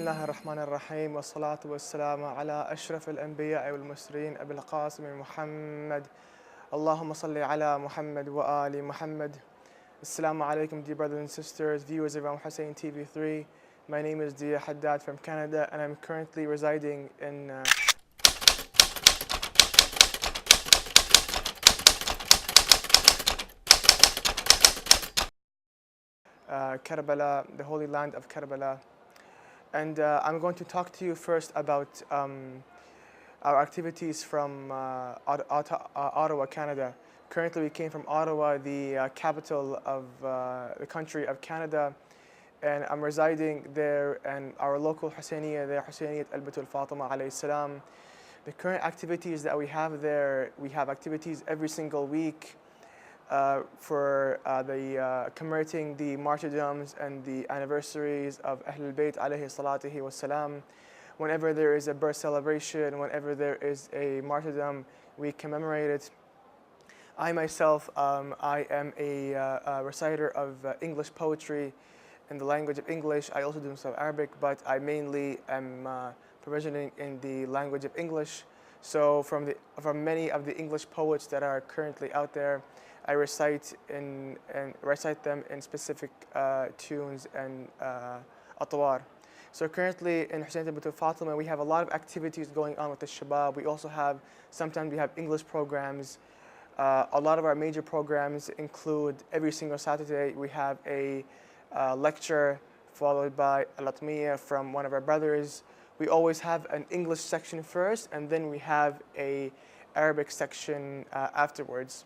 الله الرحمن الرحيم والصلاة والسلام على أشرف الأنبياء والمرسلين أبي القاسم محمد. اللهم صل على محمد وآل محمد. Assalamu alaikum, dear brothers and sisters, viewers of Imam Hussein TV3. My name is Dhia Haddad from Canada, and I'm currently residing in Karbala, the holy land of Karbala. And I'm going to talk to you first about our activities from Ottawa, Canada. Currently, we came from Ottawa, the capital of the country of Canada, and I'm residing there and our local Husseiniya there, Husseiniyyat al-Batul Fatima alayhi salam. The current activities that we have there, we have activities every single week for commemorating the martyrdoms and the anniversaries of Ahlul Bayt alayhi salatihi wasalam. Whenever there is a birth celebration, whenever there is a martyrdom, we commemorate it. I myself, I am a reciter of English poetry in the language of English. I also do some Arabic, but I mainly am provisioning in the language of English. So from many of the English poets that are currently out there, I recite them in specific tunes and atwar. So currently in Hussein al Fatima, we have a lot of activities going on with the Shabab. We also have, sometimes we have English programs. A lot of our major programs include every single Saturday we have a lecture followed by a latmiya from one of our brothers. We always have an English section first, and then we have a Arabic section afterwards.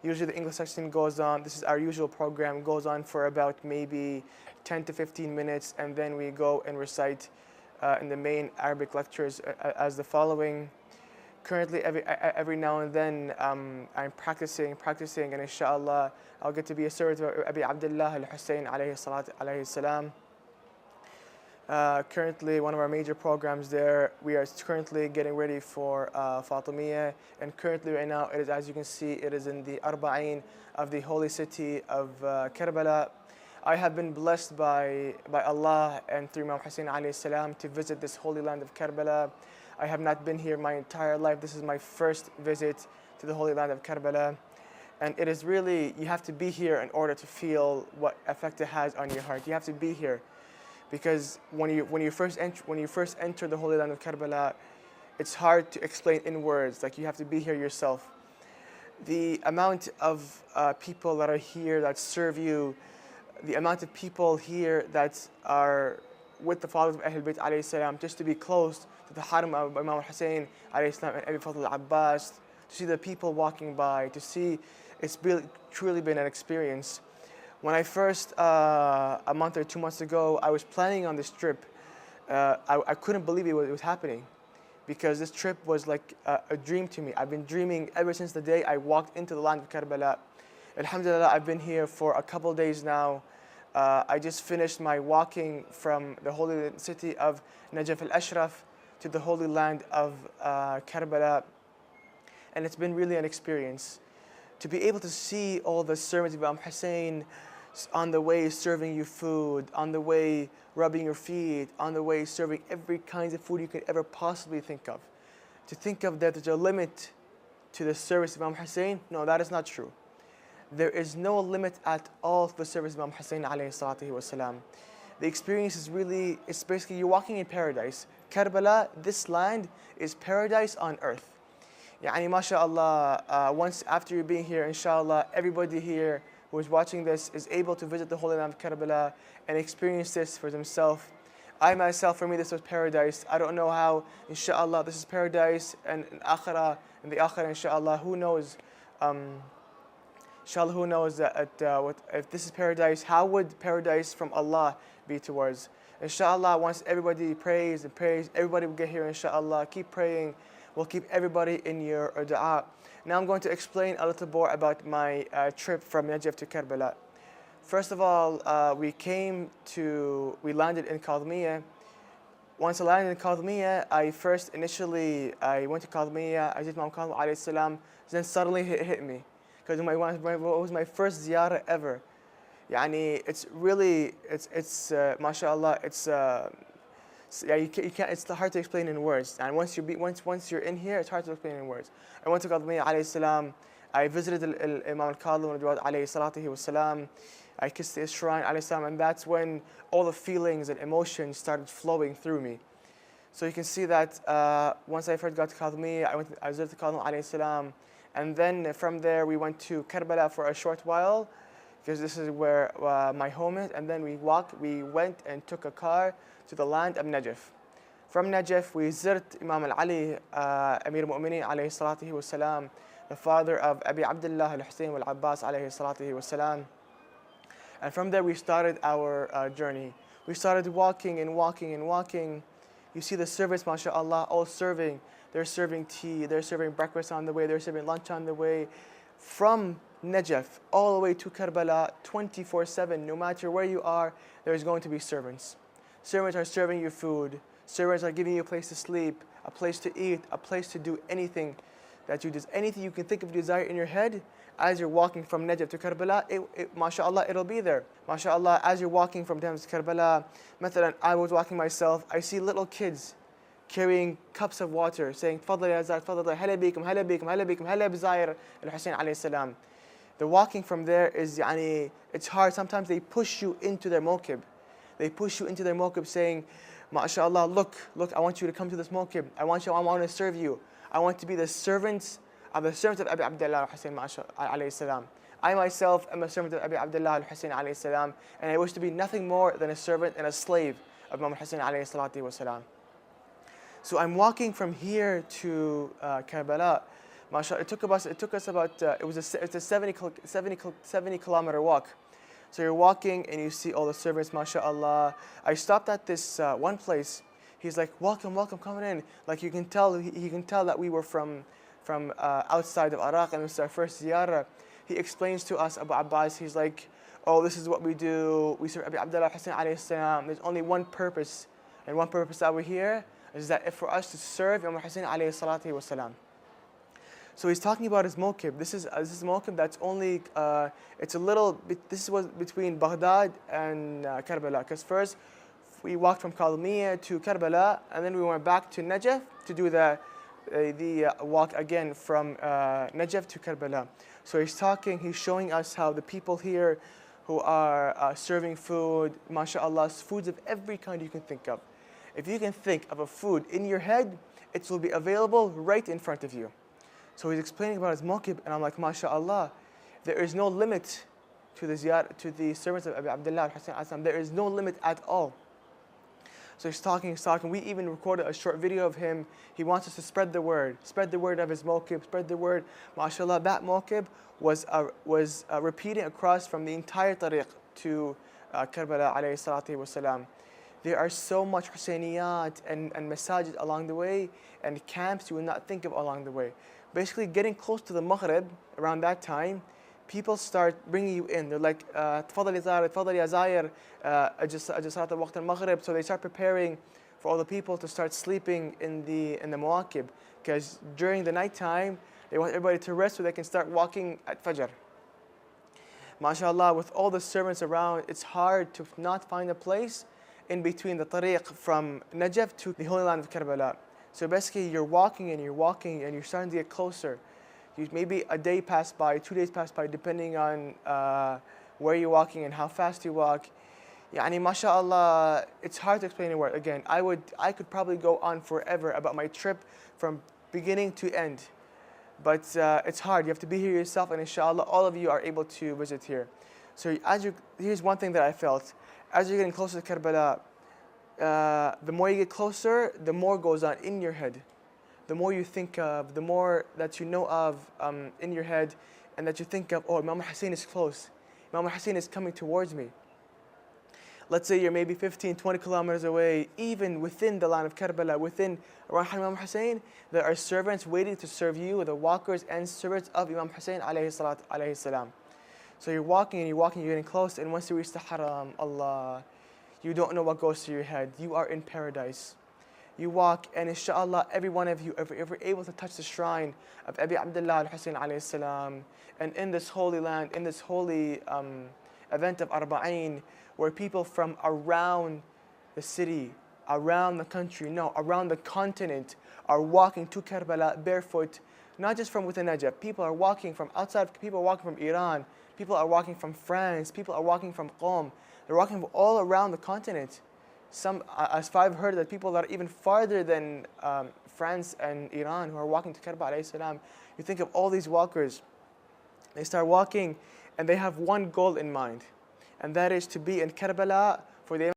Usually the English section goes on, this is our usual program, goes on for about maybe 10 to 15 minutes, and then we go and recite in the main Arabic lectures as the following. Currently, every now and then, I'm practicing, and inshallah, I'll get to be a servant of Abi Abdullah al-Hussein alayhi salam. Currently, one of our major programs there, we are currently getting ready for Fatimiyya, and currently right now, it is, as you can see, it is in the Arba'in of the holy city of Karbala. I have been blessed by Allah and through Imam Hussein alayhi salam to visit this holy land of Karbala. I have not been here my entire life. This is my first visit to the holy land of Karbala. And it is really, you have to be here in order to feel what effect it has on your heart. You have to be here. Because when you first enter the holy land of Karbala, it's hard to explain in words. Like, you have to be here yourself. The amount of people that are here that serve you, the amount of people here that are with the fathers of Ahlul Bayt alayhi salam, just to be close to the haram of Imam Hussein alayhi salam and Abi Fadl al-Abbas, to see the people walking by, to see, it's truly been an experience. When I first, a month or 2 months ago, I was planning on this trip, I couldn't believe it was happening, because this trip was like a dream to me. I've been dreaming ever since the day I walked into the land of Karbala. Alhamdulillah, I've been here for a couple days now. I just finished my walking from the holy city of Najaf al-Ashraf to the holy land of Karbala, and it's been really an experience. To be able to see all the servants of Imam Hussein on the way serving you food, on the way rubbing your feet, on the way serving every kind of food you could ever possibly think of. To think of that there's a limit to the service of Imam Hussein, no, that is not true. There is no limit at all to the service of Imam Hussein alayhi salatu wasalam. The experience is really, it's basically you're walking in paradise. Karbala, this land, is paradise on earth. Yani, mashallah, once after you're being here, inshallah, everybody here who is watching this is able to visit the holy land of Karbala and experience this for themselves. I myself, for me, this was paradise. I don't know how, inshallah, this is paradise, and in the akhirah, inshallah, who knows? Inshallah, who knows that if this is paradise, how would paradise from Allah be towards? Inshallah, once everybody prays and prays, everybody will get here, inshallah. Keep praying. We'll keep everybody in your dua. Now I'm going to explain a little more about my trip from Najaf to Karbala. First of all, we landed in Kadhmiya. Once I landed in Kadhmiya, I went to Kadhmiya, I did Imam Kadhim alayhi salam, then suddenly it hit me. Because it was my first Zyarah ever. Yani, it's really, mashallah, it's So, yeah, you can't. It's hard to explain in words. And once you're in here, it's hard to explain in words. I went to Qadmiya alayhi salam. I visited Imam al-Kadhim alayhi salatu wa salam. I kissed his shrine alayhi salam, and that's when all the feelings and emotions started flowing through me. So you can see that once I first got to Qadmiya, I visited Kadhim alayhi salam, and then from there we went to Karbala for a short while, because this is where my home is. And then we went and took a car to the land of Najaf. From Najaf, we zirt Imam al-Ali, Amir al-Mu'mineen alayhi salatu wa salam, the father of Abi Abdullah al-Hussein wal-Abbas alayhi salatu wa salam. And from there we started our journey. We started walking and walking and walking. You see the servants, mashallah, all serving. They're serving tea, they're serving breakfast on the way, they're serving lunch on the way. From Najaf all the way to Karbala, 24/7, no matter where you are, there's going to be servants. Servants are serving you food. Servants are giving you a place to sleep, a place to eat, a place to do anything that you desire. Anything you can think of desire in your head, as you're walking from Najaf to Karbala, mashallah, it'll be there. Mashallah, as you're walking from Najaf to Karbala, mathalan, I was walking myself, I see little kids carrying cups of water, saying, Fadl ya Zyarah, Fadl, hala bikum, hala bikum, hala bikum, hala bi Zyarah al-Hussein alayhi salam. The walking from there is, it's hard. Sometimes they push you into their mawqib. They push you into their mawqib saying, MashaAllah, look, I want you to come to this mawqib. I want to serve you. I want to be the servants of Abi Abdullah al-Hussein alayhi salam. I myself am a servant of Abi Abdullah al-Hussein alayhi salam, and I wish to be nothing more than a servant and a slave of Imam Hussein alayhi salatu wa salam. So I'm walking from here to Karbala. MashaAllah, it took us about, it's a 70 kilometer walk. So you're walking and you see all the servants, MashaAllah. I stopped at this one place. He's like, welcome, come in. Like he can tell that we were from outside of Iraq, and this is our first Zyarah. He explains to us Abu Abbas. He's like, oh, this is what we do. We serve Abi Abdullah Hussein alayhi salam. There's only one purpose, and one purpose that we're here is that for us to serve Imam Hussein alayhi salatu wa salam. So he's talking about his mawqib. This is mawqib that's only, it's a little bit, this was between Baghdad and Karbala. Because first, we walked from Qadmiya to Karbala, and then we went back to Najaf to do the walk again from Najaf to Karbala. So he's showing us how the people here who are serving food, mashallah, foods of every kind you can think of. If you can think of a food in your head, it will be available right in front of you. So he's explaining about his mawqib, and I'm like, mashallah, there is no limit to the servants of Abi Abdullah al-Hussein. There is no limit at all. So he's talking. We even recorded a short video of him. He wants us to spread the word of his mawqib, spread the word. MashaAllah, that mawqib was repeating across from the entire tariq to Karbala alayhi salatu wa salam. There are so much Husseyniyat and masajid along the way, and camps you will not think of along the way. Basically, getting close to the Maghrib, around that time, people start bringing you in. They're like, Tfadal ya Zyarah, Tfadal ya Zyarah, Ajasat al-Waqt al-Maghrib. So they start preparing for all the people to start sleeping in the mawaqib. Because during the night time, they want everybody to rest so they can start walking at Fajr. MashaAllah, with all the servants around, it's hard to not find a place in between the tariq from Najaf to the Holy Land of Karbala. So basically, you're walking and you're starting to get closer. Maybe a day passed by, 2 days passed by, depending on where you're walking and how fast you walk. MashaAllah, it's hard to explain in words. Again, I could probably go on forever about my trip from beginning to end. But it's hard. You have to be here yourself, and inshallah, all of you are able to visit here. So here's one thing that I felt. As you're getting closer to Karbala, the more you get closer, the more goes on in your head. The more you think of, the more that you know of in your head, and that you think of, oh, Imam Hussein is close. Imam Hussein is coming towards me. Let's say you're maybe 15, 20 kilometers away, even within the land of Karbala, within around Imam Hussein, there are servants waiting to serve you, the walkers and servants of Imam Hussein alayhi salam. So you're walking, you're getting close, and once you reach the Haram, Allah, you don't know what goes through your head. You are in paradise. You walk, and inshallah, every one of you, if you're able to touch the shrine of Abi Abdullah al-Hussein alayhi salam, and in this holy land, in this holy event of Arba'in, where people from around the city around the country, no, around the continent, are walking to Karbala barefoot, not just from within Najaf. People are walking from outside, people are walking from Iran, people are walking from France, people are walking from Qom. They're walking from all around the continent. Some, as far as I've heard, that people that are even farther than France and Iran who are walking to Karbala alayhi salam. You think of all these walkers, they start walking and they have one goal in mind, and that is to be in Karbala for the